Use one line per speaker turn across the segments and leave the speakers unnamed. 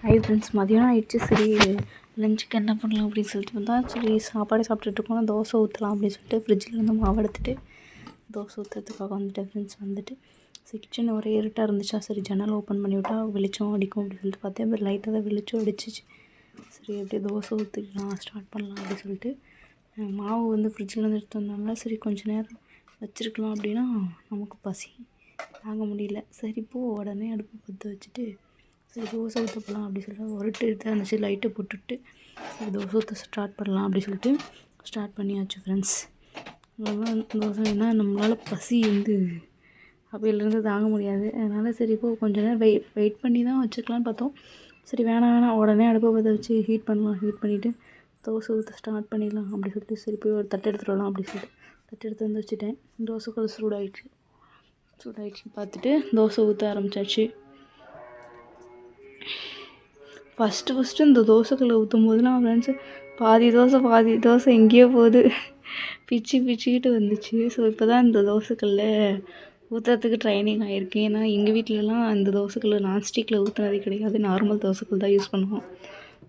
Hi friends, மதியானம் ஆயிடுச்சு. சரி லஞ்சுக்கு என்ன பண்ணலாம் அப்படின்னு சொல்லிட்டு வந்தால், சரி சாப்பாடு சாப்பிட்டுட்டு இருக்கோம், தோசை ஊற்றலாம் அப்படின்னு சொல்லிட்டு ஃப்ரிட்ஜில் இருந்து மாவு எடுத்துகிட்டு தோசை ஊற்றுறதுக்காக வந்துட்டேன் ஃப்ரெண்ட்ஸ். வந்துட்டு சரி கிச்சன் ஒரே இருட்டாக இருந்துச்சா, சரி ஜன்னல் ஓப்பன் பண்ணி விட்டா வெளிச்சம் அடிக்கும் அப்படின்னு சொல்லிட்டு பார்த்தேன். அப்புறம் லைட்டாக தான் வெளிச்சம் அடிச்சிச்சு. சரி அப்படியே தோசை ஊற்றிக்கலாம், ஸ்டார்ட் பண்ணலாம் அப்படின்னு சொல்லிட்டு மாவு வந்து ஃப்ரிட்ஜில் இருந்து எடுத்து வந்தாங்க. சரி கொஞ்சம் நேரம் வச்சுருக்கலாம் அப்படின்னா நமக்கு பசி தாங்க முடியல. சரி இப்போது உடனே அடுப்பு பற்ற வச்சுட்டு சரி தோசை ஊற்ற போகலாம் அப்படி சொல்லிட்டு ஒரு தான் இருந்துச்சு, லைட்டை போட்டுவிட்டு சரி தோசை ஊற்ற ஸ்டார்ட் பண்ணலாம் அப்படி சொல்லிட்டு ஸ்டார்ட் பண்ணியாச்சு ஃப்ரெண்ட்ஸ். தோசை ஏன்னா நம்மளால் பசி வந்து அப்பையிலேருந்து தாங்க முடியாது. அதனால் சரி இப்போது கொஞ்சம் நேரம் வெயிட் பண்ணி தான் வச்சுக்கலான்னு பார்த்தோம். சரி வேணாம் உடனே அடுப்பை பற்ற வச்சு ஹீட் பண்ணிவிட்டு தோசை ஊற்ற ஸ்டார்ட் பண்ணிடலாம் அப்படி சொல்லிட்டு சரி போய் ஒரு தட்டை எடுத்துகிட்டு வரலாம் அப்படி சொல்லிட்டு தட்டை எடுத்து வந்து வச்சுட்டேன். தோசை கொஞ்சம் சூடாயிடுச்சு பார்த்துட்டு தோசை ஊற்ற ஆரம்பித்தாச்சு. ஃபஸ்ட்டு இந்த தோசைக்கல்லை ஊற்றும் போதுலாம் ஃப்ரெண்ட்ஸு பாதி தோசை எங்கேயோ போகுது, பிச்சுக்கிட்டு வந்துச்சு. ஸோ இப்போ தான் இந்த தோசைக்கல்லை ஊற்றுறதுக்கு ட்ரைனிங் ஆகிருக்கேன். ஏன்னா எங்கள் வீட்டிலலாம் இந்த தோசைக்கல்லை நான்ஸ்டிக்கில் ஊற்றுனதே கிடையாது, நார்மல் தோசைக்கல் தான் யூஸ் பண்ணுவோம்.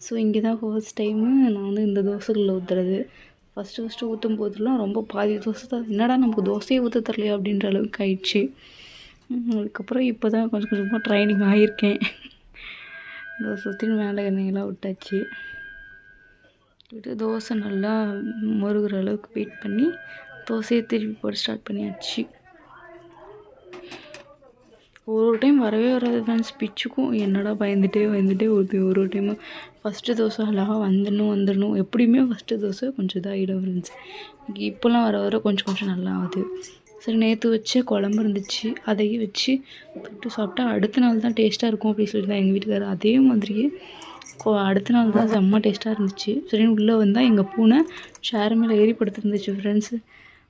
ஸோ இங்கே தான் ஃபர்ஸ்ட் டைமு நான் வந்து இந்த தோசைக்கல்லை ஊற்றுறது. ஃபஸ்ட்டு ஊற்றும் போதெல்லாம் ரொம்ப பாதி தோசை தான், என்னடா நமக்கு தோசையே ஊற்ற தரலையா அப்படின்ற அளவுக்கு ஆயிடுச்சு. அதுக்கப்புறம் இப்போ தான் கொஞ்சம் கொஞ்சமாக ட்ரைனிங் ஆகியிருக்கேன். சுற்றின்னு மேலே எண்ணெயெல்லாம் விட்டாச்சு. தோசை நல்லா முருகிற அளவுக்கு வெயிட் பண்ணி தோசையை திருப்பி போட ஸ்டார்ட் பண்ணியாச்சு. ஒரு டைம் வரவே வராது ஃப்ரெண்ட்ஸ், பிச்சுக்கும். என்னடா பயந்துட்டே ஊற்றி ஒரு டைமு ஃபஸ்ட்டு தோசை அழகாக வந்துடணும். எப்படியுமே ஃபஸ்ட்டு தோசை கொஞ்சம் இதாகிடும் ஃப்ரெண்ட்ஸ். இப்போல்லாம் வர கொஞ்சம் நல்லா ஆகுது. சரி நேற்று வச்ச குழம்பு இருந்துச்சு, அதையும் வச்சு தொட்டு சாப்பிட்டா அடுத்த நாள் தான் டேஸ்ட்டாக இருக்கும் அப்படின்னு சொல்லிட்டு தான் எங்கள் வீட்டுக்காரர். அதே மாதிரியே அடுத்த நாள் தான் செம்ம டேஸ்ட்டாக இருந்துச்சு. சரின்னு உள்ளே வந்தால் எங்கள் பூனை சேர் மேலே ஏறி படுத்துருந்துச்சு ஃப்ரெண்ட்ஸு.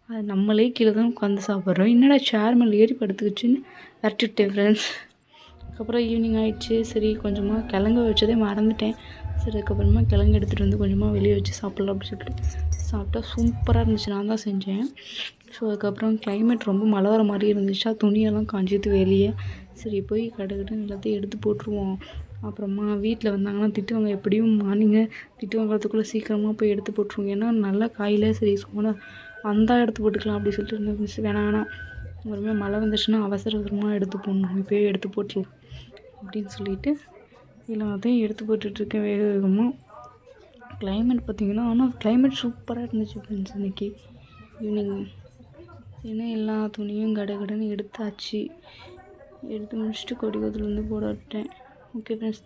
அது நம்மளே கீழே தான் உட்காந்து சாப்பிட்றோம், என்னடா சேர் மேலே ஏறி படுத்துக்கிச்சுன்னு விரட்டிவிட்டேன் ஃப்ரெண்ட்ஸ். அதுக்கப்புறம் ஈவினிங் ஆகிடுச்சு. சரி கொஞ்சமாக கிழங்கு வச்சதே மறந்துட்டேன். சரி அதுக்கப்புறமா கிழங்கு எடுத்துகிட்டு வந்து கொஞ்சமாக வெளியே வச்சு சாப்பிட்லாம் அப்படின்னு சொல்லிட்டு சாப்பிட்டா சூப்பராக இருந்துச்சு. நான் தான் செஞ்சேன். ஸோ அதுக்கப்புறம் கிளைமேட் ரொம்ப மழை வர மாதிரி இருந்துச்சா, துணியெல்லாம் காஞ்சிது வெளியே. சரி போய் கடைக்கட்டுன்னு எல்லாத்தையும் எடுத்து போட்டுருவோம். அப்புறமா வீட்டில் வந்தாங்கன்னா திட்டுவாங்க, எப்படியும் மார்னிங்கு திட்டு வாங்குறதுக்குள்ளே சீக்கிரமாக போய் எடுத்து போட்டுருவோம். ஏன்னா நல்லா காயில் சரி சோனா வந்தால் எடுத்து போட்டுக்கலாம் அப்படி சொல்லிட்டு இருந்துச்சு. வேணாம் அப்புறமே மழை வந்துச்சுன்னா அவசரமாக எடுத்து போடணும், இப்போயே எடுத்து போட்டுருவோம் அப்படின்னு சொல்லிட்டு எல்லாத்தையும் எடுத்து போட்டுட்ருக்கேன் வேகமாக. கிளைமேட் பார்த்திங்கன்னா ஆனால் கிளைமேட் சூப்பராக இருந்துச்சு ஃப்ரெண்ட்ஸ் இன்றைக்கி ஈவினிங். ஏன்னா எல்லா துணியும் கடன்னு எடுத்தாச்சு. எடுத்து முடிச்சுட்டு கொடி கொதிலேருந்து போட விட்டேன். Okay friends.